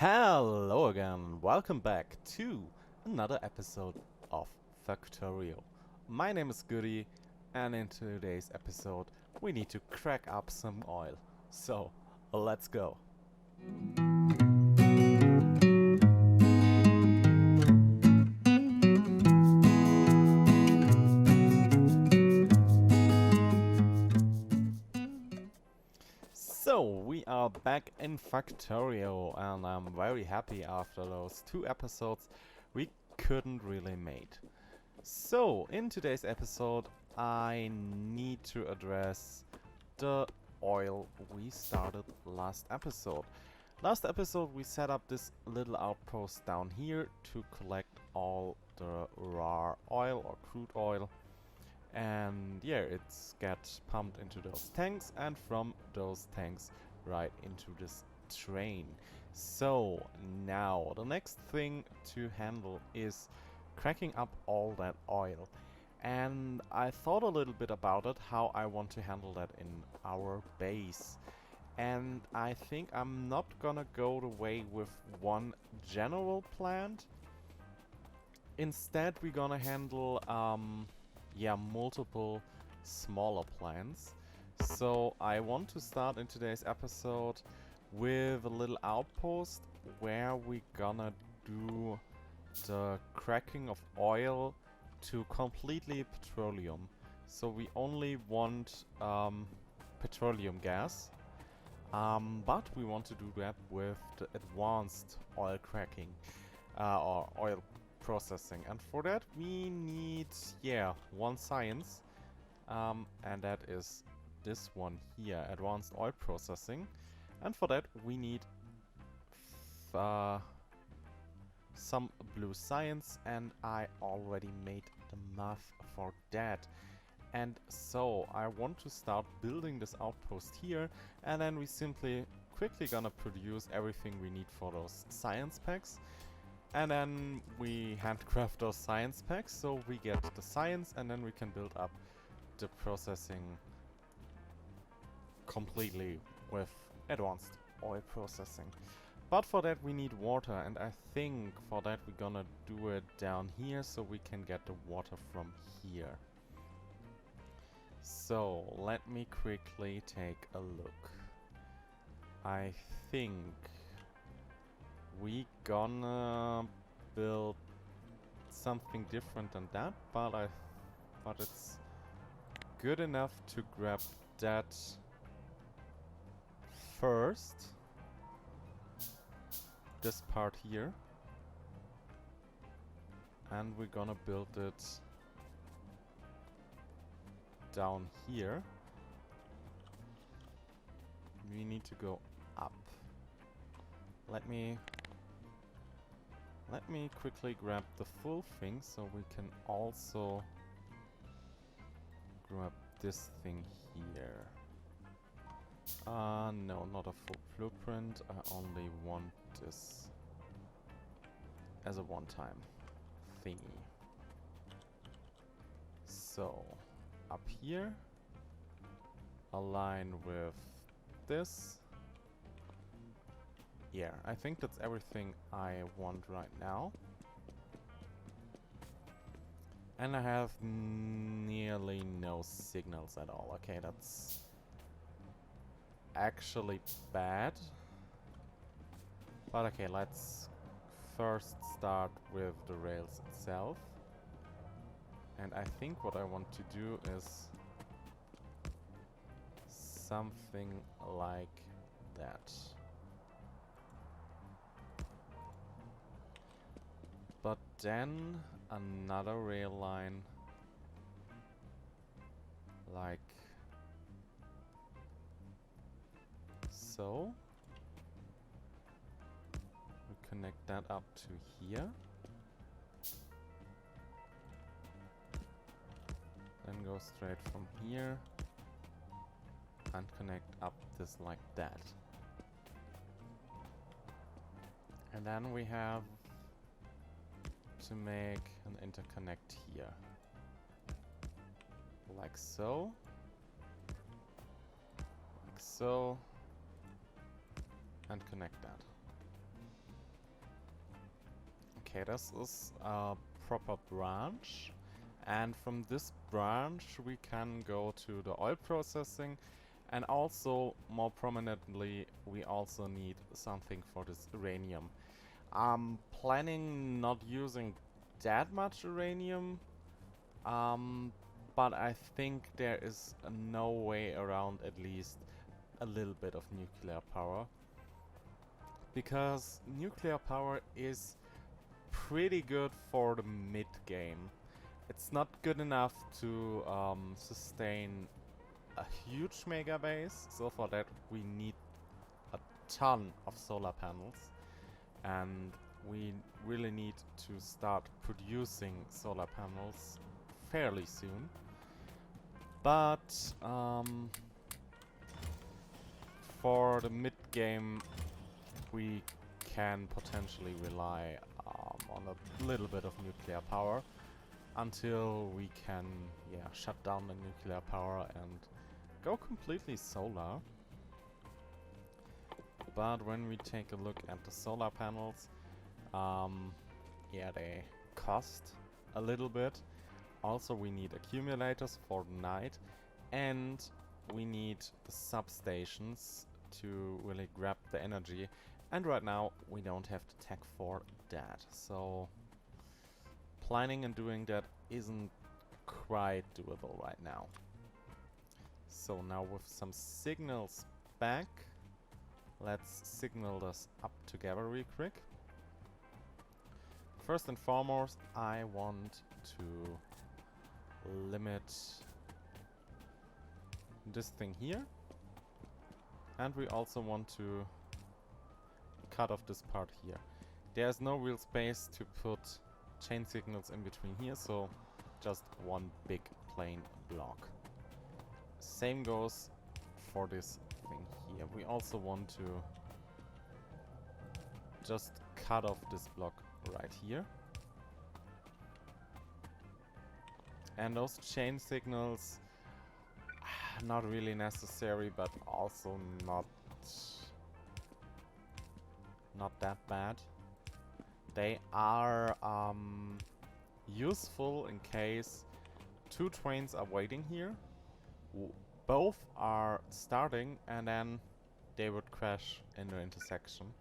Hello again, welcome back to another episode of Factorio. My name is Goody, and in today's episode we need to crack up some oil. So, let's go. So, we are back in Factorio, and I'm very happy after those two episodes we couldn't really make. So, in today's episode, I need to address the oil we started last episode. Last episode, we set up this little outpost down here to collect all the raw oil or crude oil. And yeah, it's get pumped into those tanks, and from those tanks right into this train. So now the next thing to handle is cracking up all that oil. And I thought a little bit about it, how I want to handle that in our base. And I think I'm not gonna go the way with one general plant. Instead, we're gonna handle multiple smaller plants. So I want to start in today's episode with a little outpost where we're gonna do the cracking of oil to completely petroleum. So we only want petroleum gas, but we want to do that with the advanced oil cracking or oil processing, and for that we need one science, and that is this one here, advanced oil processing. And for that we need some blue science, and I already made the math for that. And so I want to start building this outpost here, and then we simply quickly gonna produce everything we need for those science packs. And then we handcraft those science packs, so we get the science, and then we can build up the processing completely with advanced oil processing. But for that we need water, and I think for that we're gonna do it down here, so we can get the water from here. So let me quickly take a look. I think we gonna build something different than that, but it's good enough to grab that first. This part here. And we're gonna build it down here. We need to go up. Let me quickly grab the full thing, so we can also grab this thing here. No, not a full blueprint. I only want this as a one-time thingy. So, up here, align with this. Yeah, I think that's everything I want right now. And I have nearly no signals at all. Okay, that's actually bad. But okay, let's first start with the rails itself. And I think what I want to do is something like that. But then another rail line like so. We connect that up to here. Then go straight from here and connect up this like that. And then we have to make an interconnect here. Like so. Like so. And connect that. Okay, this is a proper branch. And from this branch we can go to the oil processing. And also, more prominently, we also need something for this uranium. I'm planning not using that much uranium. But I think there is no way around at least a little bit of nuclear power. Because nuclear power is pretty good for the mid-game. It's not good enough to sustain a huge megabase, so for that we need a ton of solar panels. And we really need to start producing solar panels fairly soon. But for the mid-game we can potentially rely on a little bit of nuclear power until we can, shut down the nuclear power and go completely solar. But when we take a look at the solar panels, they cost a little bit. Also, we need accumulators for the night, and we need the substations to really grab the energy. And right now, we don't have the tech for that. So, planning and doing that isn't quite doable right now. So now with some signals back, let's signal this up together real quick. First and foremost, I want to limit this thing here. And we also want to cut off this part here. There's no real space to put chain signals in between here, so just one big plain block. Same goes for this thing here. We also want to just cut off this block right here. And those chain signals, not really necessary, but also not that bad. They are useful in case two trains are waiting here. Both are starting and then they would crash in the intersection.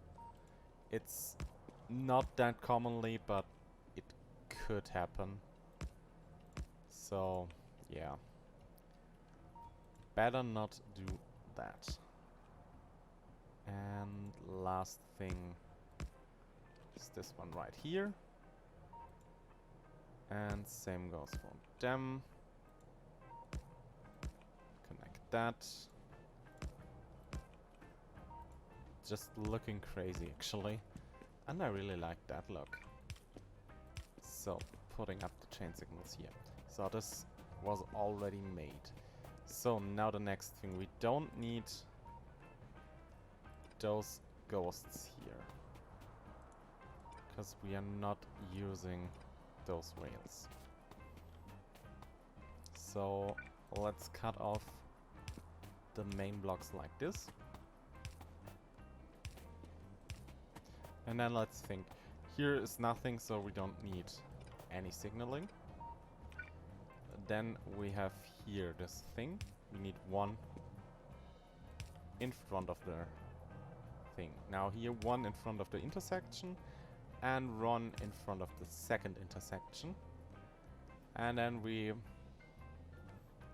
It's not that commonly, but it could happen. So, yeah. Better not do that. And last thing is this one right here. And same goes for them. Connect that. Just looking crazy actually. And I really like that look. So, putting up the chain signals here. So this was already made. So now the next thing, we don't need those ghosts here. Because we are not using those rails. So let's cut off the main blocks like this. And then let's think. Here is nothing, so we don't need any signaling. Then we have here this thing. We need one in front of the thing. Now here one in front of the intersection and one in front of the second intersection. And then we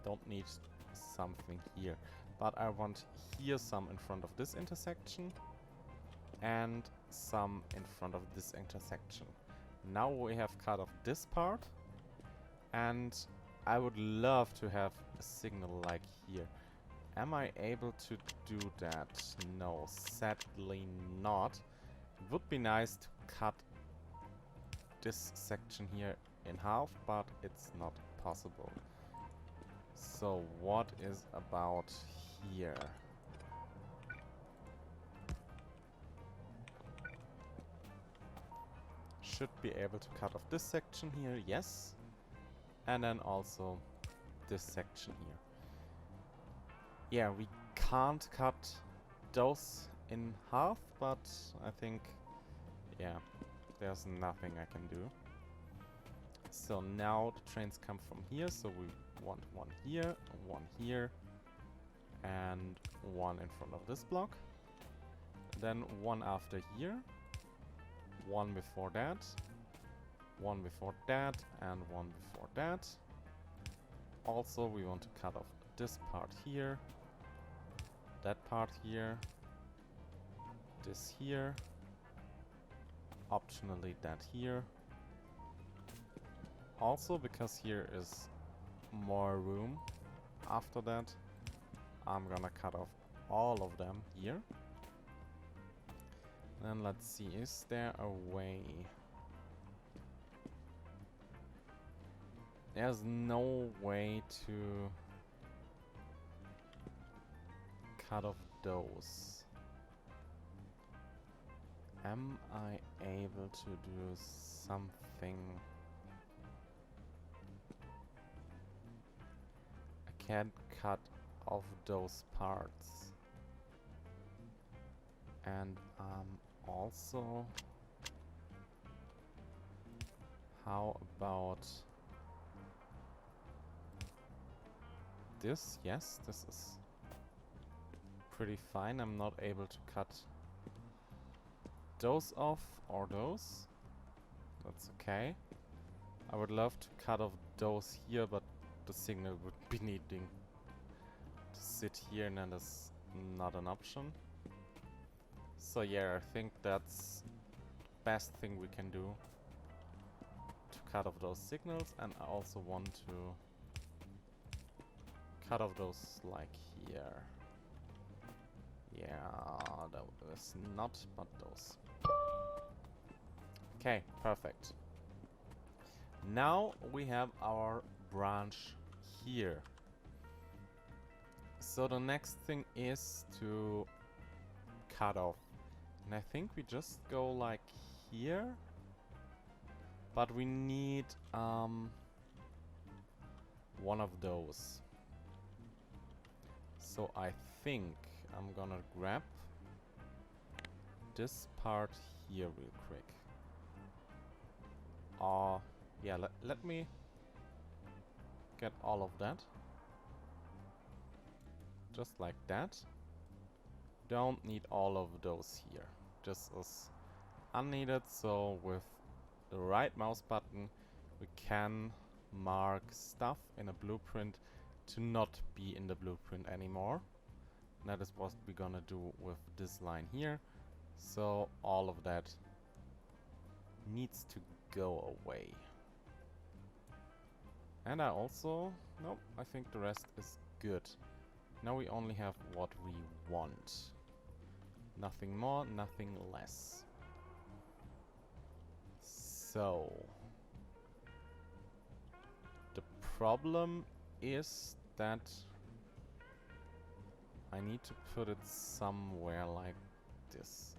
don't need something here. But I want here some in front of this intersection and some in front of this intersection. Now we have cut off this part, and I would love to have a signal like here. Am I able to do that? No, sadly not. It would be nice to cut this section here in half, but it's not possible. So what is about here? Should be able to cut off this section here, yes. And then also this section here. Yeah, we can't cut those in half, but I think, yeah, there's nothing I can do. So now the trains come from here, so we want one here, and one in front of this block. Then one after here, one before that, one before that, and one before that. Also, we want to cut off this part here, that part here, this here, optionally that here. Also, because here is more room after that, I'm gonna cut off all of them here. Then let's see, is there a way? There's no way to cut off those. Am I able to do something? I can't cut off those parts. And also, how about this? Yes, this is pretty fine. I'm not able to cut those off or those. That's okay. I would love to cut off those here, but the signal would be needing to sit here, and that is not an option. So yeah, I think that's the best thing we can do to cut off those signals, and I also want to cut off those like here. Yeah, that was not, but those. Okay, perfect. Now we have our branch here. So the next thing is to cut off. And I think we just go like here. But we need one of those. So I think I'm gonna grab this part here real quick. Yeah, let me get all of that. Just like that. Don't need all of those here. This is unneeded, so with the right mouse button we can mark stuff in a blueprint to not be in the blueprint anymore. And that is what we're gonna do with this line here. So all of that needs to go away. And I also... nope, I think the rest is good. Now we only have what we want. Nothing more, nothing less. So... the problem is that I need to put it somewhere like this.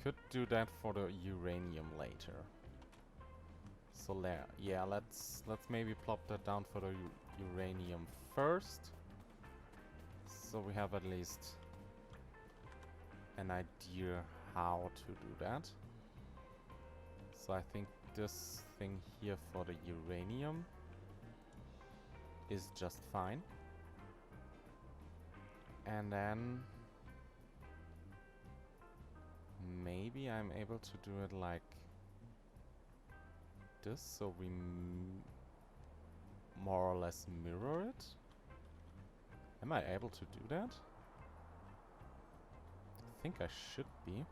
Could do that for the uranium later. So there, yeah, let's maybe plop that down for the uranium first. So we have at least an idea how to do that. So I think this thing here for the uranium is just fine. And then maybe I'm able to do it like this, so we more or less mirror it. Am I able to do that? I think I should be.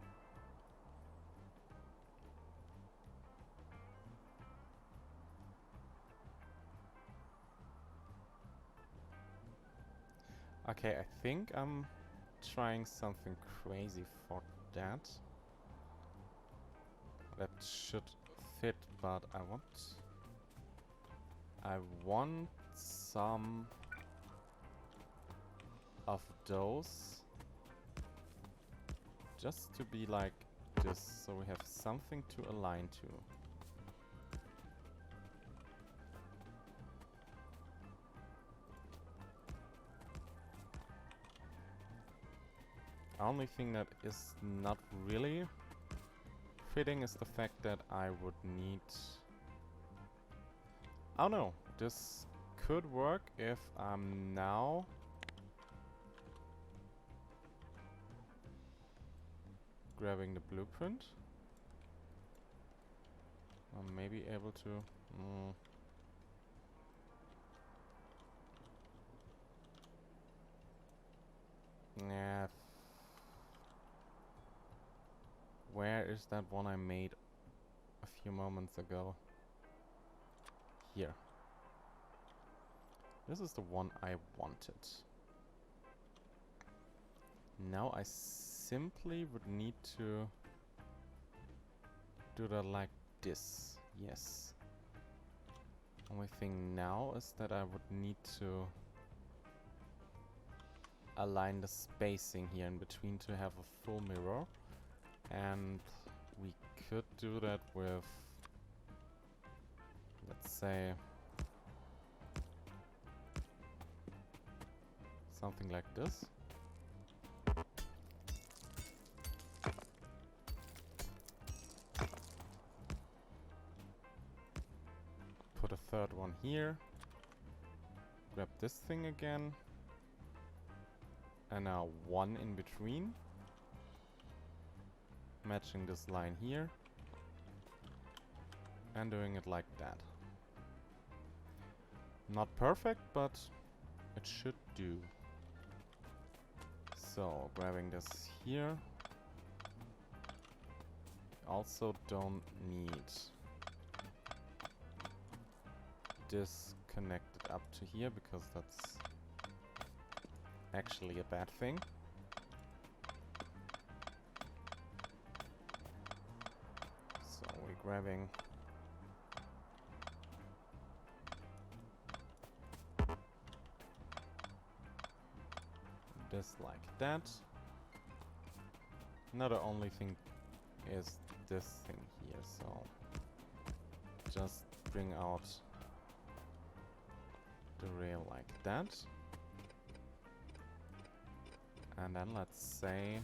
Okay, I think I'm trying something crazy for that. That should fit, but I want some of those just to be like this, so we have something to align to. Only thing that is not really fitting is the fact that I would need... Oh no, this could work if I'm now... grabbing the blueprint. I may be able to... Yeah. Where is that one I made a few moments ago? Here. This is the one I wanted. Now I simply would need to do that like this. Yes. Only thing now is that I would need to align the spacing here in between to have a full mirror. And we could do that with, let's say, something like this. Put a third one here. Grab this thing again. And now one in between. Matching this line here. And doing it like that. Not perfect, but it should do. So, grabbing this here. Also don't need this connected up to here, because that's actually a bad thing. So we're grabbing this like that. Now the only thing is this thing here, so just bring out the rail like that. And then let's say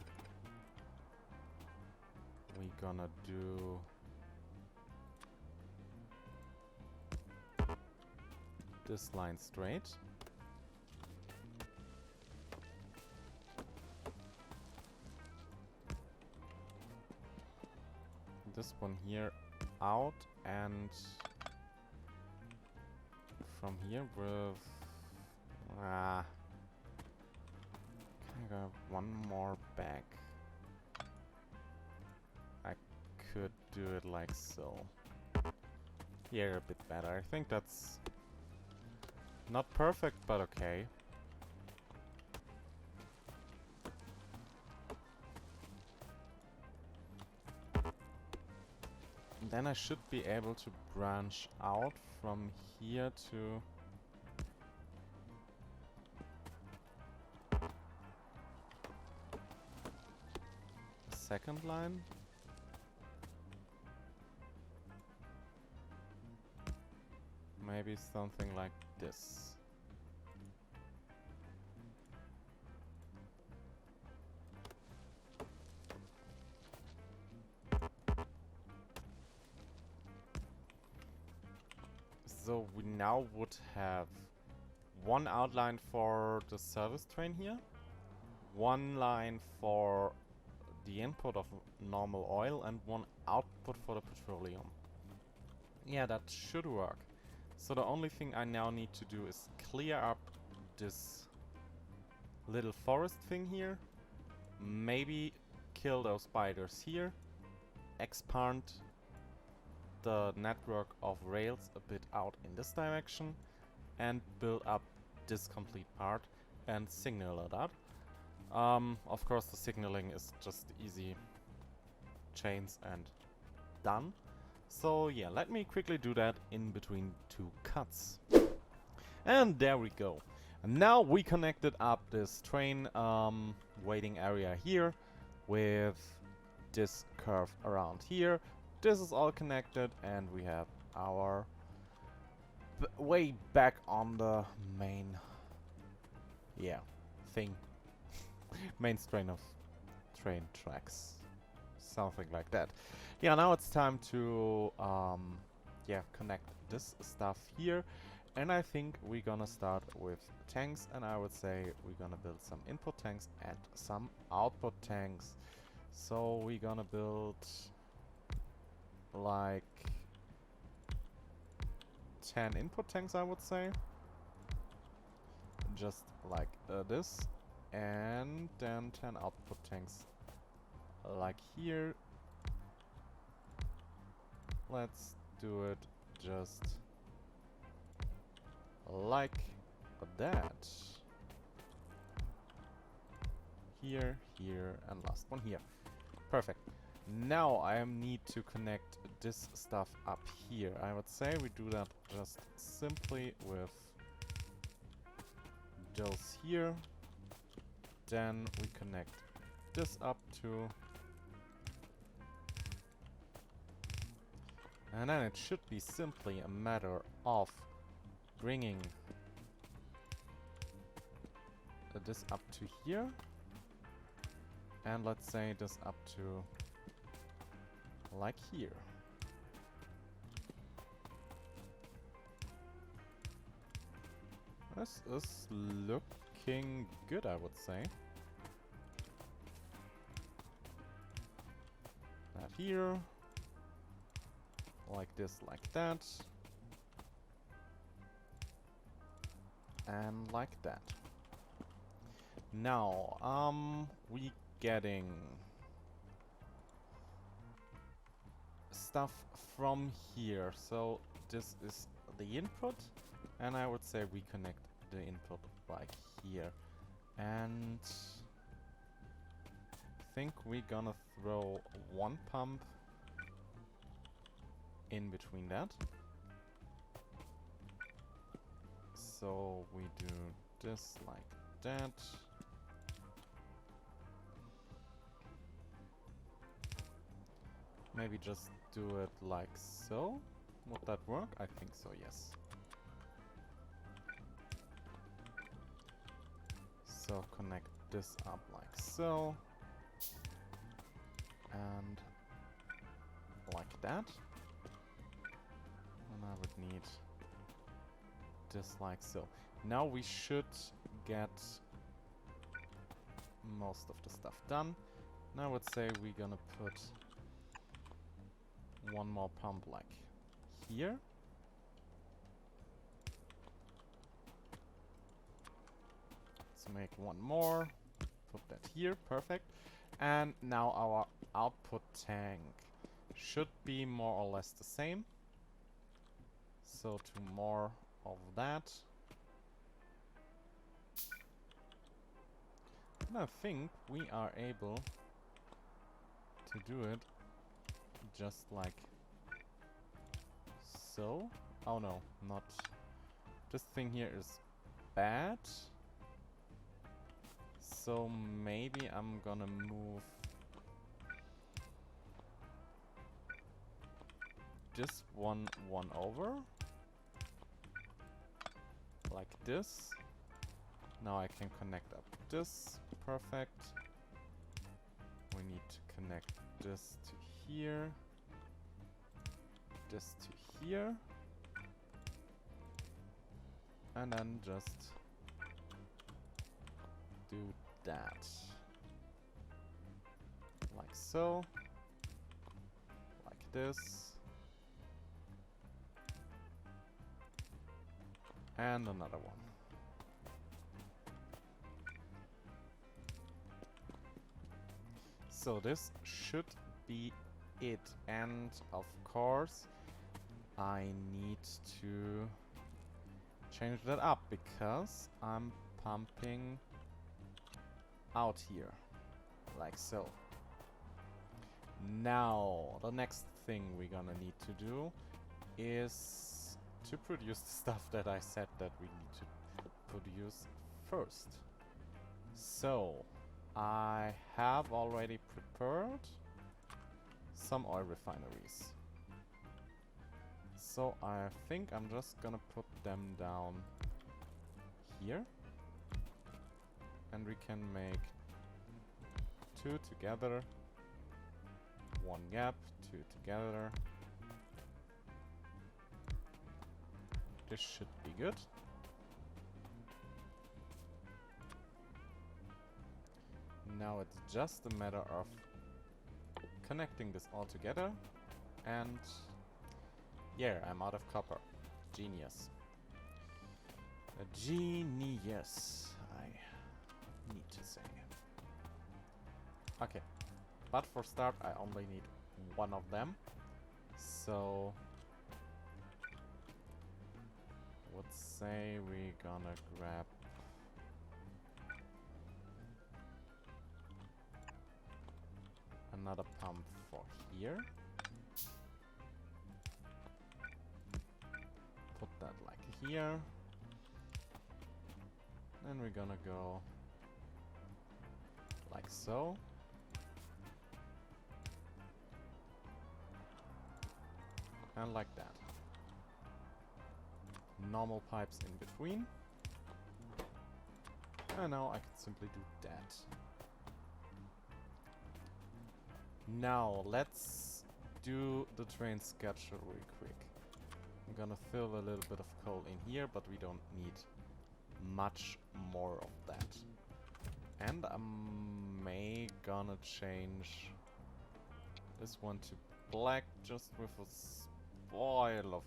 we're gonna do this line straight. This one here out, and from here with can I go one more back? I could do it like so. Here a bit better. I think that's not perfect, but okay. Then I should be able to branch out from here to the second line. Maybe something like this. So we now would have one outline for the service train here, one line for the input of normal oil, and one output for the petroleum. Yeah, that should work. So the only thing I now need to do is clear up this little forest thing here, maybe kill those spiders here, expand the network of rails a bit out in this direction, and build up this complete part and signal it up. Of course the signaling is just easy chains and done. So yeah, let me quickly do that in between two cuts. And there we go. And now we connected up this train waiting area here with this curve around here. This is all connected, and we have our way back on the main thing. Main train of train tracks. something like that. Yeah, now it's time to yeah, connect this stuff here. And I think we're gonna start with tanks, and I would say we're gonna build some input tanks and some output tanks. So we're gonna build like 10 input tanks, I would say. Just like this. And then 10 output tanks like here. Let's do it just like that. Here, here, and last one here. Perfect. Now I need to connect this stuff up here. I would say we do that just simply with those here. Then we connect this up to. And then it should be simply a matter of bringing this up to here. And let's say this up to like here. This is looking good, I would say. That here. Like this, like that. And like that. Now, we getting stuff from here. So this is the input, and I would say we connect the input like here. And I think we're gonna throw one pump in between that. So we do this like that. Maybe just do it like so. Would that work? I think so, yes. So connect this up like so. And like that. And I would need this like so. Now we should get most of the stuff done. Now I would say we're gonna put one more pump like here. Let's make one more. Put that here. Perfect. And now our output tank should be more or less the same. So to more of that. And I think we are able to do it just like so. Oh no, not. This thing here is bad. So maybe I'm gonna move this one over. Like this. Now I can connect up this. Perfect. We need to connect this to here. This to here. And then just do that. Like so. Like this. And another one. So this should be it. And of course, I need to change that up because I'm pumping out here. Like so. Now, the next thing we're gonna need to do is to produce the stuff that I said that we need to produce first. So, I have already prepared some oil refineries. So I think I'm just gonna put them down here. And we can make two together. one gap, two together. This should be good. Now it's just a matter of connecting this all together. And yeah, I'm out of copper. Genius. A genius, I need to say. Okay, but for start I only need one of them. So let's say we're gonna grab another pump for here. Put that like here. And we're gonna go like so. And like that. Normal pipes in between. And now I can simply do that. Now let's do the train schedule real quick. I'm gonna fill a little bit of coal in here, but we don't need much more of that. And I'm gonna change this one to black just with a spoil of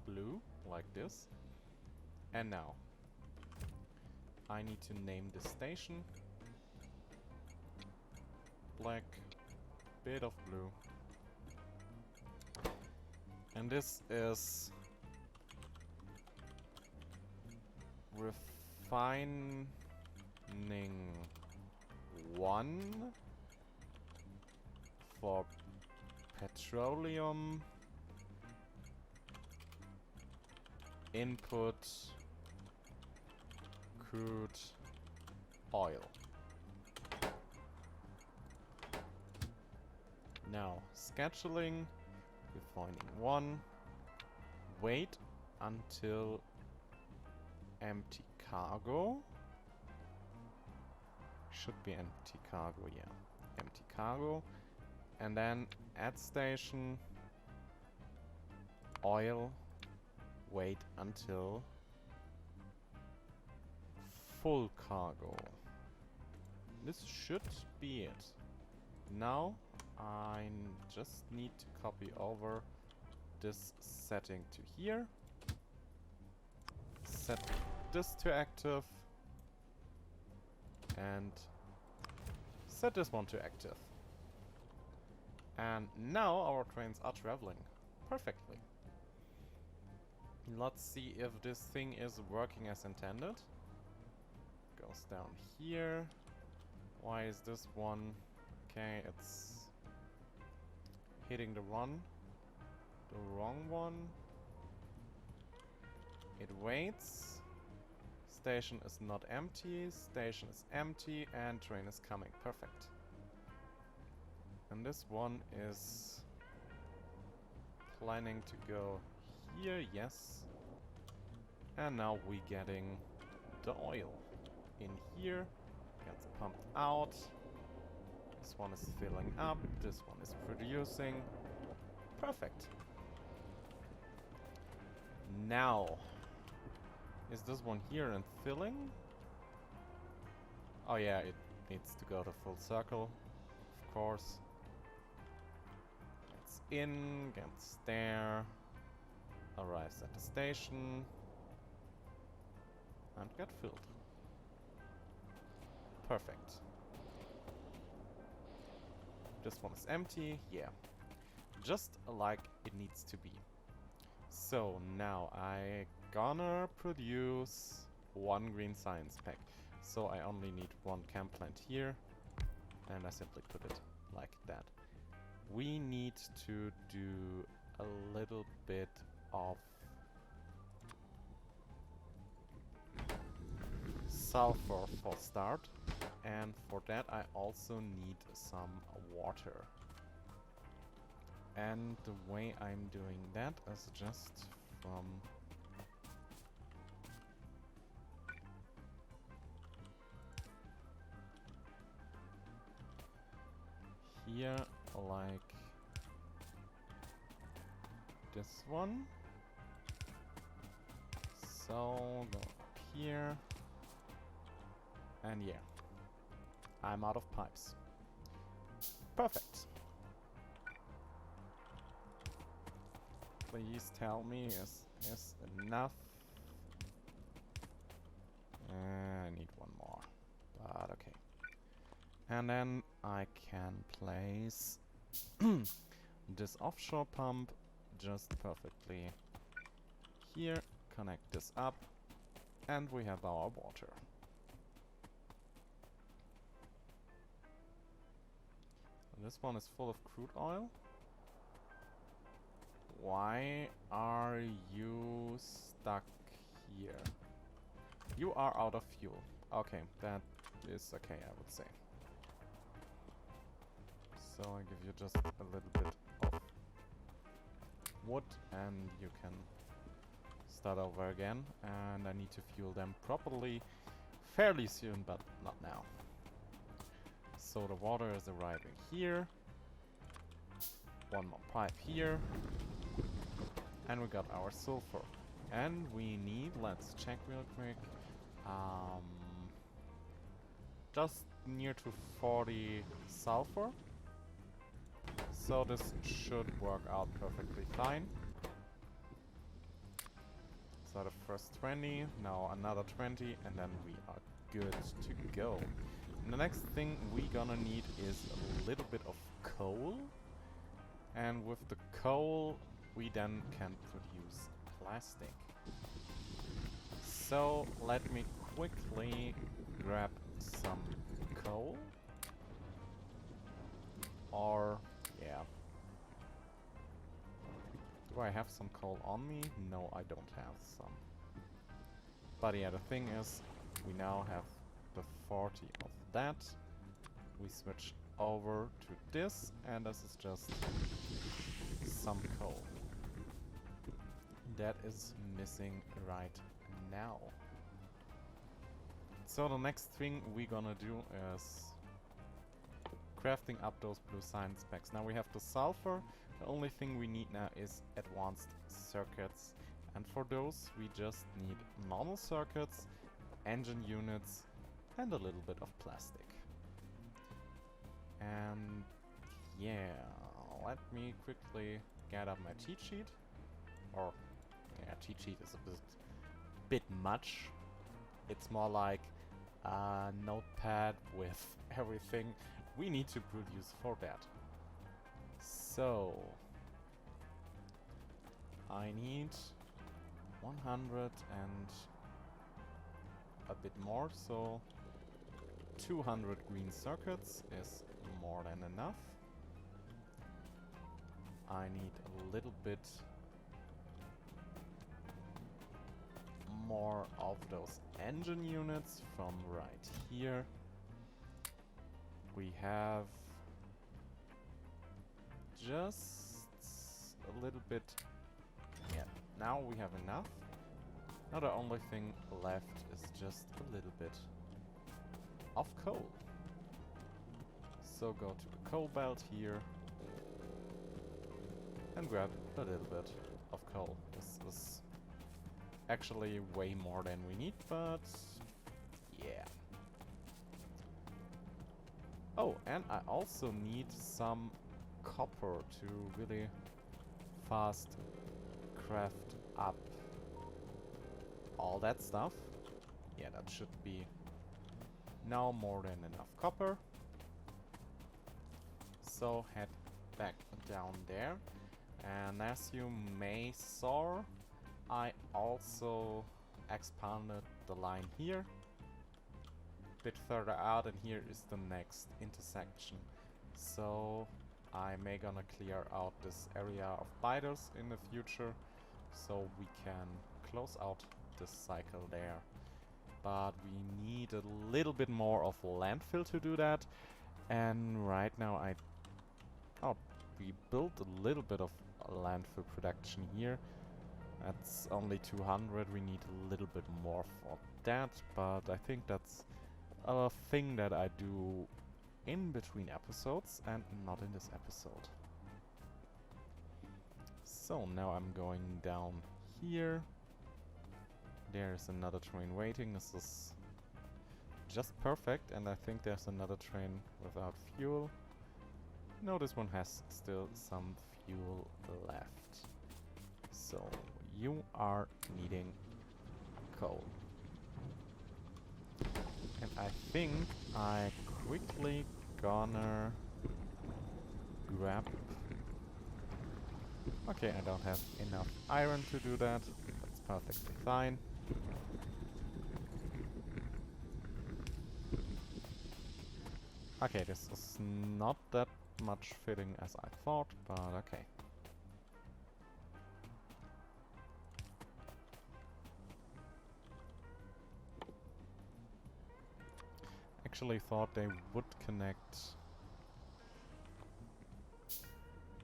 blue, like this. And now I need to name the station. Black, bit of blue. And this is refining 1 for petroleum input crude oil. Now scheduling, refining 1, wait until empty cargo. Should be empty cargo, yeah. Empty cargo. And then add station, oil, wait until full cargo. This should be it. Now I just need to copy over this setting to here. Set this to active. And set this one to active. And now our trains are traveling perfectly. Let's see if this thing is working as intended. Goes down here. Why is this one? Okay, it's hitting the wrong one. It waits. Station is not empty. Station is empty and train is coming. Perfect. And this one is planning to go here, yes. And now we're getting the oil in here. Gets pumped out. This one is filling up. This one is producing. Perfect. Now, is this one here and filling? Oh yeah, it needs to go to full circle, of course. Gets in, gets there, arrives at the station, and get filled. Perfect. This one is empty, yeah. Just like it needs to be. So now I gonna produce 1 green science pack. So I only need 1 chem plant here. And I simply put it like that. We need to do a little bit of sulfur for start. And for that I also need some water. And the way I'm doing that is just from here like this one. So go up here. And yeah, I'm out of pipes. Perfect. Please tell me is enough. I need one more, but okay. And then I can place this offshore pump just perfectly here. Connect this up, and we have our water. This one is full of crude oil. Why are you stuck here? You are out of fuel. Okay, that is okay, I would say. So I give you just a little bit of wood and you can start over again. And I need to fuel them properly fairly soon, but not now. So the water is arriving here. One more pipe here. And we got our sulfur. And we need, let's check real quick, just near to 40 sulfur. So this should work out perfectly fine. So the first 20, now another 20, and then we are good to go. And the next thing we gonna need is a little bit of coal. And with the coal, we then can produce plastic. So let me quickly grab some coal. Or, yeah. Do I have some coal on me? No, I don't have some. But yeah, the thing is, we now have the 40 of that. We switch over to this, and this is just some coal. That is missing right now. So the next thing we're gonna do is crafting up those blue science packs. Now we have the sulfur. The only thing we need now is advanced circuits. And for those we just need normal circuits, engine units, and a little bit of plastic. And yeah, let me quickly get up my cheat sheet. Or, yeah, cheat sheet is a bit much. It's more like a notepad with everything we need to produce for that. So, I need 100 and a bit more, so 200 green circuits is more than enough. I need a little bit more of those engine units from right here. We have just a little bit. Yeah, now we have enough. Now the only thing left is just a little bit of coal. So go to the coal belt here and grab a little bit of coal. This is actually way more than we need, but yeah. Oh, and I also need some copper to really fast craft up all that stuff. Yeah, that should be now more than enough copper. So head back down there. And as you may saw, I also expanded the line here. A bit further out, and here is the next intersection. So I may gonna clear out this area of biters in the future, so we can close out this cycle there. But we need a little bit more of landfill to do that. And right now we built a little bit of landfill production here. That's only 200, we need a little bit more for that, but I think that's a thing that I do in between episodes and not in this episode. So now I'm going down here. There's another train waiting. This is just perfect, and I think there's another train without fuel. No, this one has still some fuel left. So you are needing coal. And I think I quickly gonna grab... Okay, I don't have enough iron to do that. That's perfectly fine. Okay, this is not that much fitting as I thought, but okay. Actually thought they would connect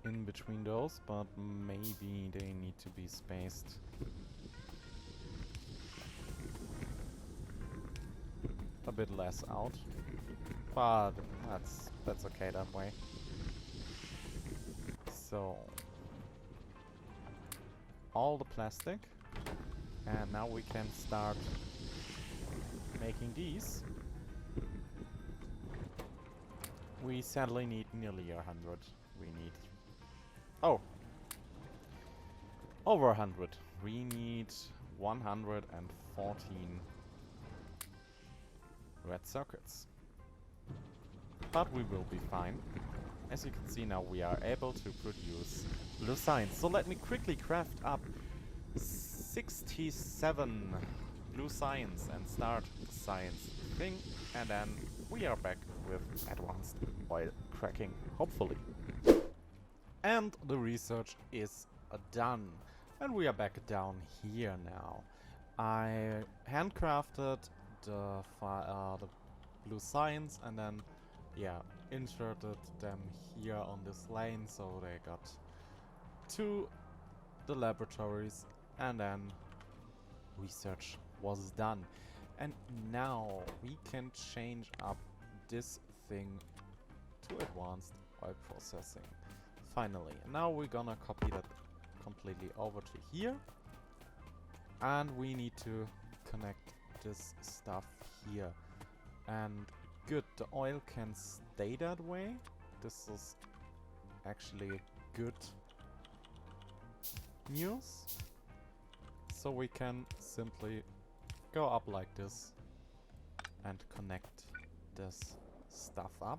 in between those, but maybe they need to be spaced a bit less out. But that's okay that way. So all the plastic, and now we can start making these. We sadly need nearly 100. We need... Oh! Over 100. We need 114 red circuits. But we will be fine. As you can see now, we are able to produce blue signs. So let me quickly craft up 67 blue signs and start the science thing, and then we are back with advanced oil cracking, hopefully. And the research is done. And we are back down here now. I handcrafted the blue signs and then, yeah, inserted them here on this lane, so they got to the laboratories, and then research was done. And now we can change up this thing to advanced oil processing. Finally. Now we're gonna copy that completely over to here. And we need to connect this stuff here. And good, the oil can stay that way. This is actually good news. So we can simply go up like this and connect this stuff up.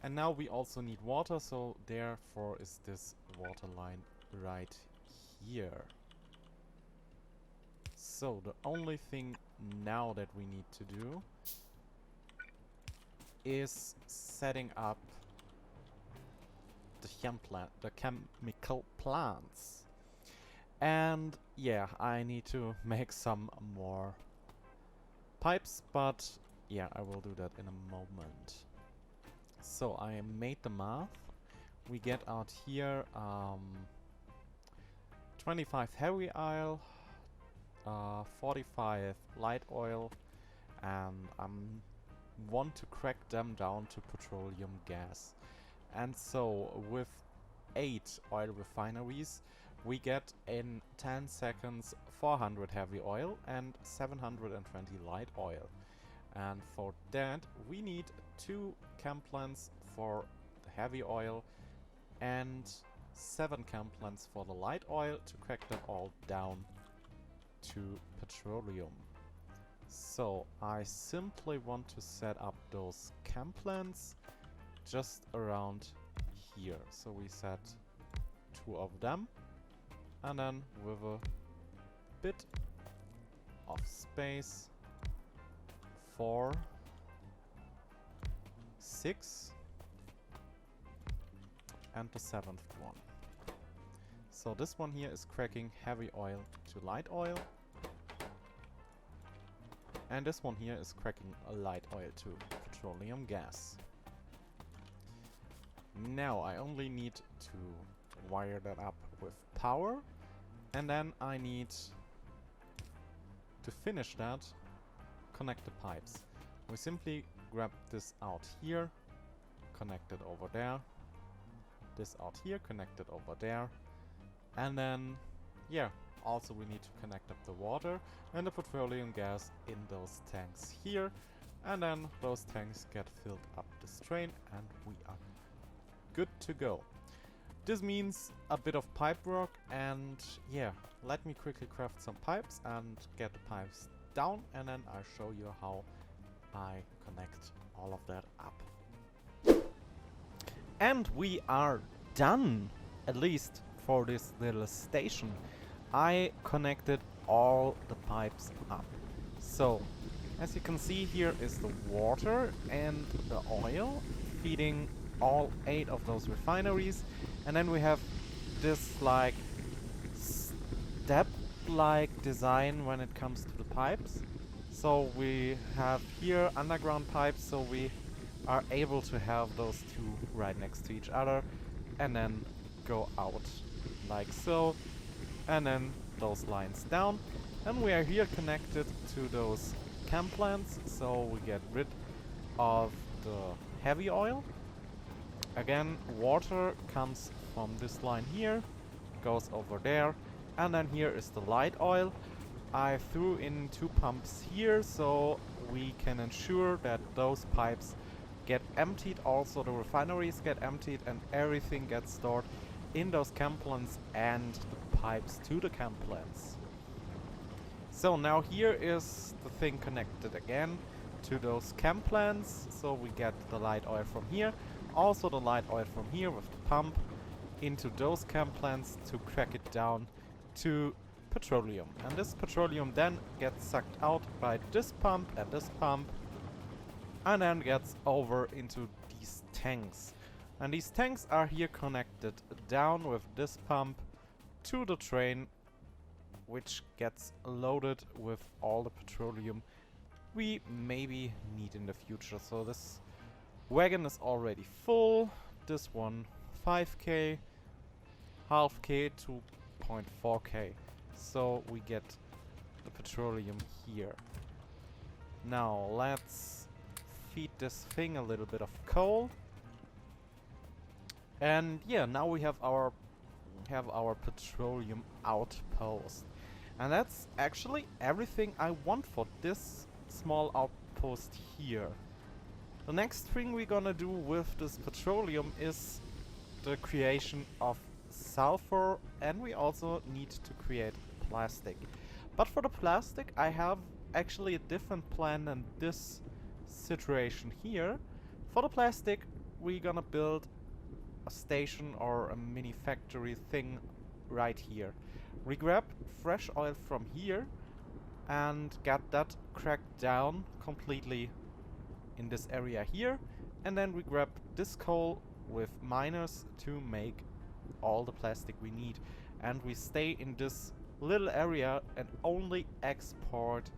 And now we also need water, so therefore is this water line right here. So the only thing now that we need to do is setting up the chemical plants. And yeah, I need to make some more pipes, but yeah, I will do that in a moment. So I made the math. We get out here 25 heavy oil, 45 light oil, and want to crack them down to petroleum gas. And so with 8 oil refineries, we get in 10 seconds 400 heavy oil and 720 light oil. And for that we need 2 chem plants for the heavy oil and 7 chem plants for the light oil to crack them all down to petroleum. So I simply want to set up those chem plants just around here. So we set 2 of them, and then with a bit of space 4, 6, and the 7th one. So this one here is cracking heavy oil to light oil, and this one here is cracking a light oil to petroleum gas. Now I only need to wire that up with power, and then I need to finish that, connect the pipes. We simply grab this out here, connect it over there. This out here, connect it over there. And then, yeah, also we need to connect up the water and the petroleum gas in those tanks here. And then those tanks get filled up this train and we are good to go. This means a bit of pipe work, and yeah, let me quickly craft some pipes and get the pipes down, and then I'll show you how I connect all of that up. And we are done, at least for this little station. I connected all the pipes up. So, as you can see, here is the water and the oil feeding all 8 of those refineries. And then we have this like step-like design when it comes to the pipes. So we have here underground pipes, so we are able to have those 2 right next to each other and then go out like so, and then those lines down. And we are here connected to those chem plants, so we get rid of the heavy oil. Again, water comes from this line here, goes over there, and then here is the light oil. I threw in 2 pumps here, so we can ensure that those pipes get emptied, also the refineries get emptied, and everything gets stored in those chem plants and the pipes to the chem plants. So now here is the thing connected again to those chem plants, so we get the light oil from here, also the light oil from here with the pump into those chem plants to crack it down to petroleum. And this petroleum then gets sucked out by this pump, and then gets over into these tanks. And these tanks are here connected down with this pump to the train, which gets loaded with all the petroleum we maybe need in the future. So this wagon is already full. This one 5k, half k, 2.4k. So we get the petroleum here. Now let's feed this thing a little bit of coal. And yeah, now we have our petroleum outpost. And that's actually everything I want for this small outpost here. The next thing we're gonna do with this petroleum is the creation of sulfur, and we also need to create plastic. But for the plastic I have actually a different plan than this situation here. For the plastic we're gonna build a station or a mini factory thing right here. We grab fresh oil from here and get that cracked down completely in this area here, and then we grab this coal with miners to make all the plastic we need, and we stay in this little area and only export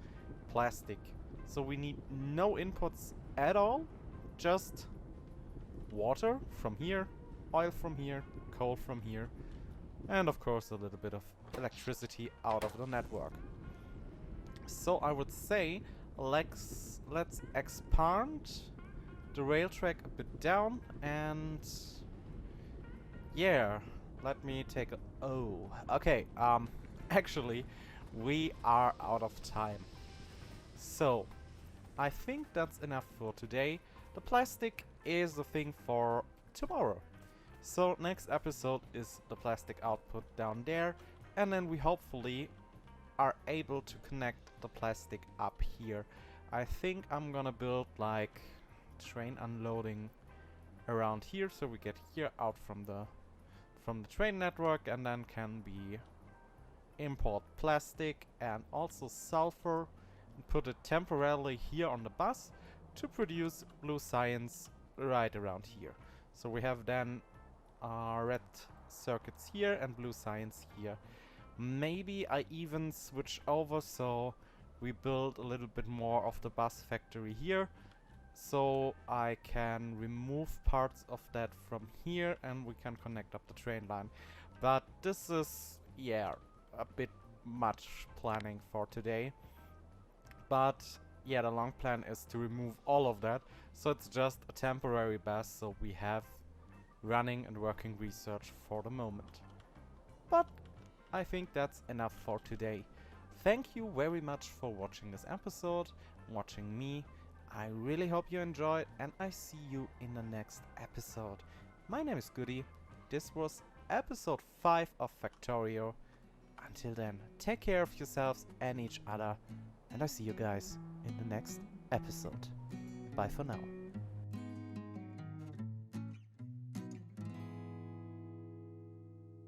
plastic. So we need no inputs at all, just water from here, oil from here, coal from here, and of course a little bit of electricity out of the network. So I would say let's expand the rail track a bit down, and yeah, let me take a okay, actually we are out of time. So I think that's enough for today. The plastic is the thing for tomorrow. So next episode is the plastic output down there, and then we hopefully are able to connect the plastic up here. I think I'm gonna build like train unloading around here, so we get here out from the train network, and then can be import plastic and also sulfur and put it temporarily here on the bus to produce blue science right around here. So we have then red circuits here and blue science here. Maybe I even switch over, so we build a little bit more of the bus factory here, so I can remove parts of that from here and we can connect up the train line. But this is, yeah, a bit much planning for today. But yeah, the long plan is to remove all of that So it's just a temporary base, so we have running and working research for the moment. But I think that's enough for today. Thank you very much for watching this episode, watching me. I really hope you enjoyed, and I see you in the next episode. My name is Goody. This was episode 5 of Factorio. Until then, take care of yourselves and each other, and I see you guys in the next episode. Bye for now.